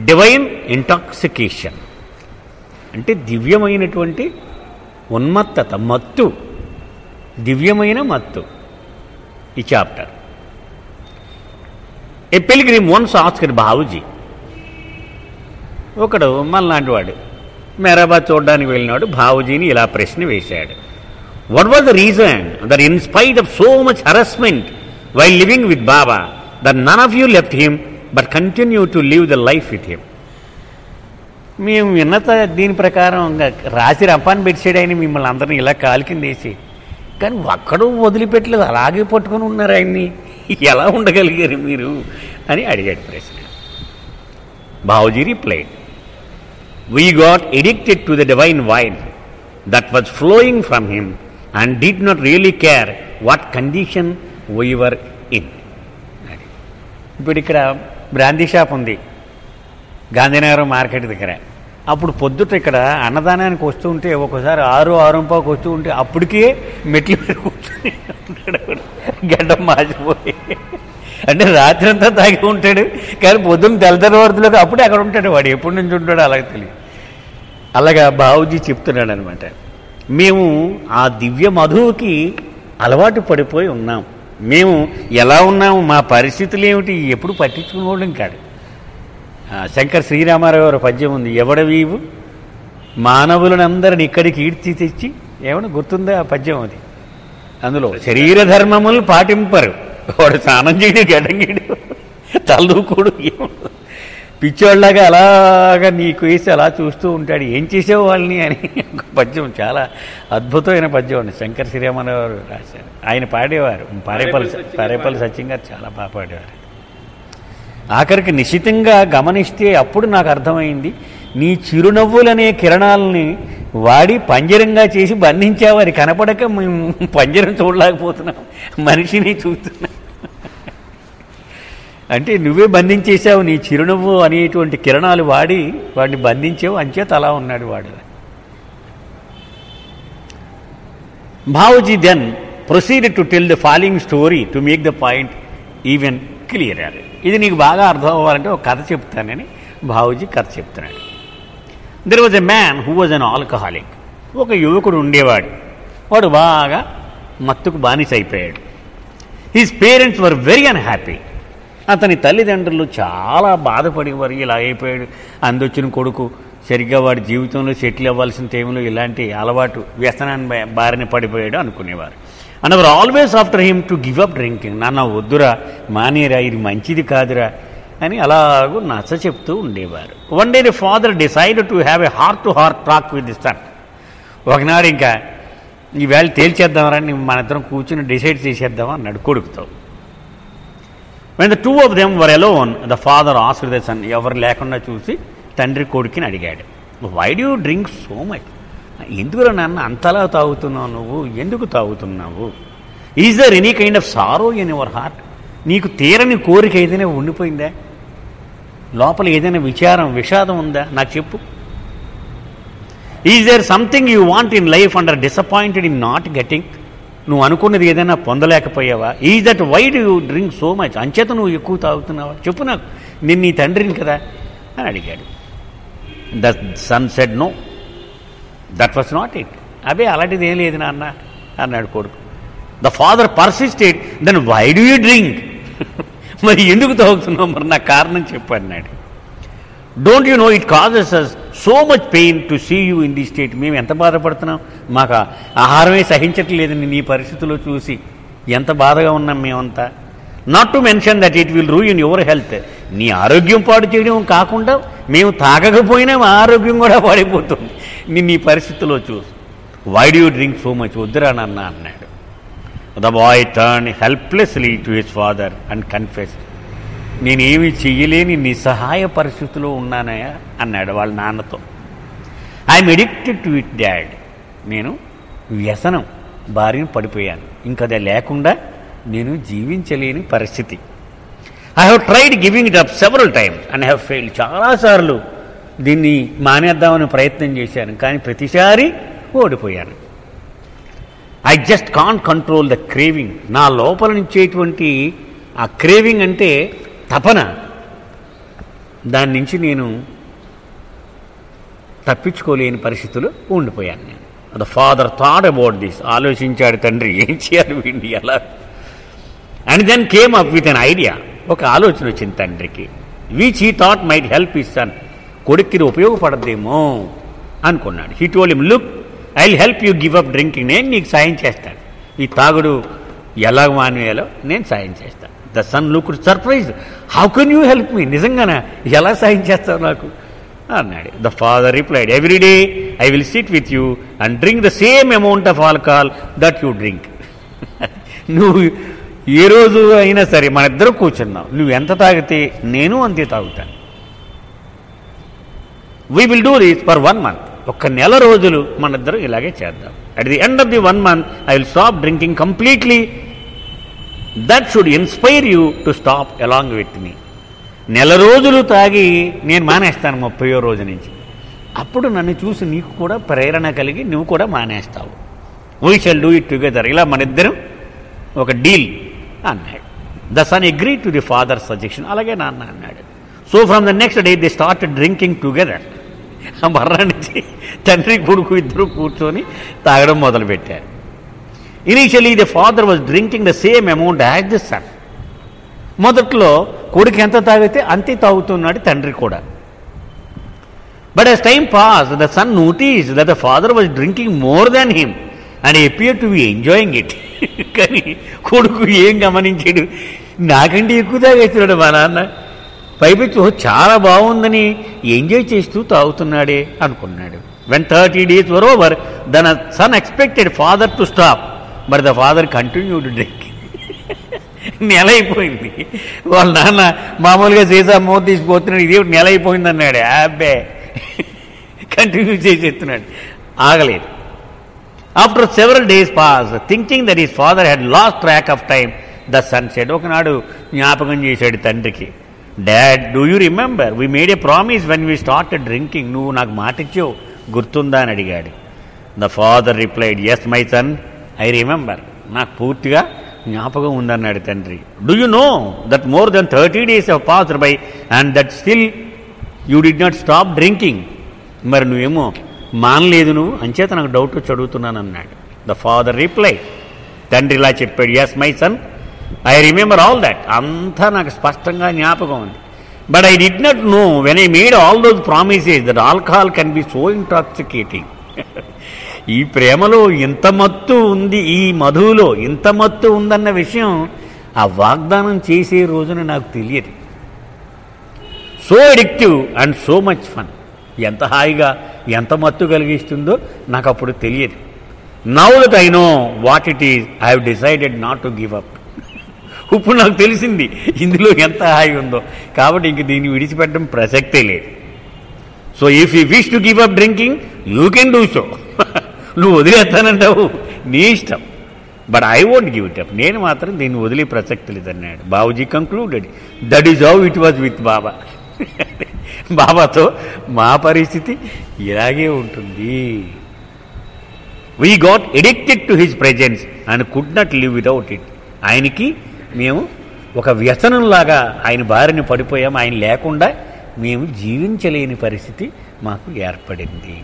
Divine intoxication అంటే దివ్యమైనటువంటి ఉన్మత్తత, మత్తు, దివ్యమైన మత్తు. ఈ చాప్టర్. ఏ పిల్గ్రిమ్ వన్స్ ఆస్క్డ్ బాబూజీ, ఒకడు మళ్ళాంటి వాడు మెహరాబాద్ చూడడానికి వెళ్ళినాడు. బాబూజీని ఇలా ప్రశ్న వేశాడు. What was the reason that in spite of so much harassment while living with Baba that none of you left him but continue to live the life with him? మేము విన్నత దీని ప్రకారం రాసి రంపాన్ని పెట్టాడు ఆయన మిమ్మల్ని అందరినీ ఇలా కాలు కింద వేసి, కానీ ఒక్కడూ వదిలిపెట్టలేదు, అలాగే పట్టుకొని ఉన్నారు ఆయన్ని. ఎలా ఉండగలిగారు మీరు అని అడిగాడు ప్రశ్న. Babuji replied, we got addicted to the divine wine that was flowing from him and did not really care what condition we were in. ఇప్పుడు ఇక్కడ బ్రాందీ షాప్ ఉంది గాంధీనగరం మార్కెట్ దగ్గర. అప్పుడు పొద్దుట ఇక్కడ అన్నదానానికి వస్తూ ఉంటే ఒకసారి 6-6:15 వస్తూ ఉంటే అప్పటికే మెట్లు మీద కూర్చొని ఉంటాడు, గడ్డం మాసిపోయి. అంటే రాత్రి అంతా తాగి ఉంటాడు, కానీ పొద్దున్న తెల్లవారులోకి అప్పుడే అక్కడ ఉంటాడు. వాడు ఎప్పటి నుంచి ఉంటాడో అలాగే తెలియదు. అలాగా బాబూజీ చెప్తున్నాడు అనమాట. మేము ఆ దివ్య మధువుకి అలవాటు పడిపోయి ఉన్నాం. మేము ఎలా ఉన్నాము, మా పరిస్థితులు ఏమిటి ఎప్పుడు పట్టించుకునేవాళ్ళం కాదు. శంకర్ శ్రీరామారావు గారు పద్యం ఉంది, ఎవడవీవు మానవులనందరిని ఇక్కడికి ఈడ్చి తెచ్చి, ఏమన్నా గుర్తుందా ఆ పద్యం? అది అందులో శరీర ధర్మములు పాటింపరు, వాడు స్నానం చేయడు, గడ్డంగీడు, తలదూకుడు, పిచ్చోళ్ళలాగా అలాగా నీకు వేసి అలా చూస్తూ ఉంటాడు, ఏం చేసేవు వాళ్ళని అని ఒక పద్యం, చాలా అద్భుతమైన పద్యం అండి. శంకర్ శ్రీరామారావు గారు రాశారు. ఆయన పాడేవారు, పారేపల్లి సత్యం గారు చాలా బాగా పాడేవారు. ఆఖరికి నిశితంగా గమనిస్తే అప్పుడు నాకు అర్థమైంది, నీ చిరునవ్వులనే కిరణాలని వాడి పంజరంగా చేసి బంధించావు, అది కనపడక మేము పంజరం చూడలేకపోతున్నాం, మనిషిని చూస్తున్నాం. అంటే నువ్వే బంధించేశావు, నీ చిరునవ్వు అనేటువంటి కిరణాలు వాడి వాడిని బంధించావు, అంచేత అలా ఉన్నాడు వాడు. Babuji then proceeded to tell the following story to make the point even clear. ఇది నీకు బాగా అర్థం అవ్వాలంటే ఒక కథ చెప్తానని బాబూజీ కథ చెప్తున్నాడు. There was a man who was an alcoholic. ఒక యువకుడు ఉండేవాడు, వాడు బాగా మత్తుకు బానిస అయిపోయాడు. His parents were very unhappy. అతని తల్లిదండ్రులు చాలా బాధపడేవారు, ఇలా అయిపోయాడు, అందొచ్చిన కొడుకు సరిగ్గా వాడి జీవితంలో సెటిల్ అవ్వాల్సిన టైంలో ఇలాంటి అలవాటు వ్యసనాన్ని బారిన పడిపోయాడు అనుకునేవారు. And hour always after him to give up drinking. నాన్న వద్దురా, మానేరా, ఇది మంచిది కాదురా అని అలాగూ నచ్చ చెప్తూ ఉండేవారు. One day the father decided to have a heart to heart talk with the son. ఒకనాడు ఇంకా ఈవేళ తేల్చేద్దామరా, మన ఇద్దరం కూర్చుని డిసైడ్ చేసేద్దామా అన్నాడు కొడుకుతో. when the two of them were alone, the father asked the son, ఎవరు లేకుండా చూసి తండ్రి కొడుకుని అడిగాడు, why do you drink so much? ఎందుకురా నాన్న అంతలా తాగుతున్నావు, నువ్వు ఎందుకు తాగుతున్నావు? Is there any kind of sorrow in your heart? నీకు తీరని కోరిక ఏదైనా ఉండిపోయిందా, లోపల ఏదైనా విషాదం ఉందా, నాకు చెప్పు. Is there something you want in life and are disappointed in not getting? నువ్వు అనుకున్నది ఏదైనా పొందలేకపోయావా? Is that why do you drink so much? అంచేత నువ్వు ఎక్కువ తాగుతున్నావా? చెప్పు నాకు, నేను నీ తండ్రిని కదా అని అడిగాడు. The son said no, that was not it. అదే అలాంటిది ఏం లేదు నాన్న అన్నాడు కొడుకు. The father persisted, then why do you drink? మరి ఎందుకు తాగుతున్నావు, మరి నాకు కారణం చెప్పు అన్నాడు. Don't you know it causes us so much pain to see you in the state. మేము ఎంత బాధపడుతున్నాం, మాకు ఆహారమే సహించట్లేదని నీ పరిస్థితుల్లో చూసి ఎంత బాధగా ఉన్నాం మేమంతా. Not to mention that it will ruin your health. నీ ఆరోగ్యం పాడు చేయడం కాకుండా మేము తాగకపోయినా మా ఆరోగ్యం కూడా పాడైపోతుంది నీ పరిస్థితుల్లో చూసి. Why do you drink so much? వద్దురా నాన్న అన్నాడు. The boy turn helplessly to his father and confessed, నేనేమి చెయ్యలేని నిస్సహాయ పరిస్థితిలో ఉన్నానయా అన్నాడు వాళ్ళ నాన్నతో. I'm addicted to it dad. నేను వ్యసనం బారిన పడిపోయాను, ఇంకదే లేకుండా నేను జీవించలేని పరిస్థితి. I have tried giving it up several times and have failed. చాలాసార్లు దీన్ని మానేద్దామని ప్రయత్నం చేశాను, కానీ ప్రతిసారి ఓడిపోయాను. I just can't control the craving. నా లోపల నుంచేటువంటి ఆ క్రేవింగ్ అంటే తపన, దాని నుంచి నేను తప్పించుకోలేని పరిస్థితులు ఉండిపోయాను నేను. The father thought about this. ఆలోచించాడు తండ్రి, ఏం చేయాలి వీడిని ఎలా. And then came up with an idea. ఒక ఆలోచన వచ్చింది తండ్రికి. Which he thought might help his son. కొడుక్కి ఇది ఉపయోగపడద్దేమో అనుకున్నాడు. He told him, look, I will help you give up drinking. నేను నీకు సాయం చేస్తాను, ఈ తాగుడు ఎలా మానేయాలో నేను సాయం చేస్తాను. The son looked surprise. How can you help me? నిజంగానా, ఎలా సాయం చేస్తావు నాకు అన్నాడు. The father replied, every day I will sit with you and drink the same amount of alcohol that you drink. నువ్వు ఏ రోజు అయినా సరే మన ఇద్దరు కూర్చున్నావు, నువ్వు ఎంత తాగితే నేను అంతే తాగుతాను. We will do this for 1 month. ఒక్క నెల రోజులు మన ఇద్దరు ఇలాగే చేద్దాం. At the end of the 1 month I will stop drinking completely. That should inspire you to stop along with me. నెల రోజులు తాగి నేను మానేస్తాను 30వ రోజు నుంచి. అప్పుడు నన్ను చూసి నీకు కూడా ప్రేరణ కలిగి నువ్వు కూడా మానేస్తావు. We shall do it together. ఇలా మన ఇద్దరం ఒక డీల్ అన్నాడు. The son agree to the father suggestion. అలాగే నాన్న అన్నాడు. So from the next day they started drinking together. మర్రా నుంచి తండ్రి కొడుకు ఇద్దరు కూర్చొని తాగడం మొదలుపెట్టారు. Initially the father was drinking the same amount as the son. మొదట్లో కొడుకు ఎంత తాగితే అంతే తాగుతున్నాడు తండ్రి కూడా. But as time pass the son notice that the father was drinking more than him and appear to be enjoying it. కానీ కొడుకు ఏం గమనించాడు, నాకంటే ఎక్కువ తాగేస్తున్నాడు మా నాన్న, పైపెచ్చు చాలా బాగుందని ఎంజాయ్ చేస్తూ తాగుతున్నాడే అనుకున్నాడు. When 30 days were over, the son expected father to stop, but the father continued to drink. నెల అయిపోయింది. వాళ్ళ నాన్న మామూలుగా చేసా మూత తీసిపోతున్నాడు, ఇది నెల అయిపోయింది అన్నాడు. అబ్బే కంటిన్యూ చేసేస్తున్నాడు, ఆగలేదు. After several days pass, thinking that his father had lost track of time, the son said. ఒకనాడు జ్ఞాపకం చేశాడు తండ్రికి, dad, do you remember we made a promise when we started drinking. నువ్వు నాకు మాట ఇచ్చావు, గుర్తుందా అని అడిగాడు. The father replied, yes my son, I remember. నాకు పూర్తిగా జ్ఞాపకం ఉందన్నాడు తండ్రి. Do you know that more than 30 days have passed by and that still you did not stop drinking. మరి నువ్వేమో మానలేదు, నువ్వు అంచేత నాకు డౌట్ వచ్చి అడుగుతున్నాను అన్నాడు. ద ఫాదర్ రిప్లై, తండ్రి ఇలా చెప్పాడు, yes my son, I remember all that. అంతా నాకు స్పష్టంగా జ్ఞాపకం ఉంది. But I did not know when I made all those promises that alcohol can be so intoxicating. ఈ ప్రేమలో ఇంత మత్తు ఉంది, ఈ మధువులో ఇంత మత్తు ఉందన్న విషయం ఆ వాగ్దానం చేసే రోజున నాకు తెలియదు. So addictive and so much fun. ఎంత హాయిగా ఎంత మత్తు కలిగిస్తుందో నాకు అప్పుడు తెలియదు. Now that I know what it is, I have decided not to give up. ఇప్పుడు నాకు తెలిసింది ఇందులో ఎంత హాయి ఉందో, కాబట్టి ఇంక దీన్ని విడిచిపెట్టడం ప్రసక్తే లేదు. So if you wish to give up drinking you can do so. నువ్వు వదిలేస్తానంటావు, నీ ఇష్టం, but I won't give it up. నేను మాత్రం దీన్ని వదిలే ప్రసక్తి లేదన్నాడు. Babuji concluded, that is how it was with Baba. బాబాతో మా పరిస్థితి ఇలాగే ఉంటుంది. We got addicted to his presence and could not live without it. ఆయనకి మేము ఒక వ్యసనంలాగా ఆయన బారిన పడిపోయాం. ఆయన లేకుండా మేము జీవించలేని పరిస్థితి మాకు ఏర్పడింది.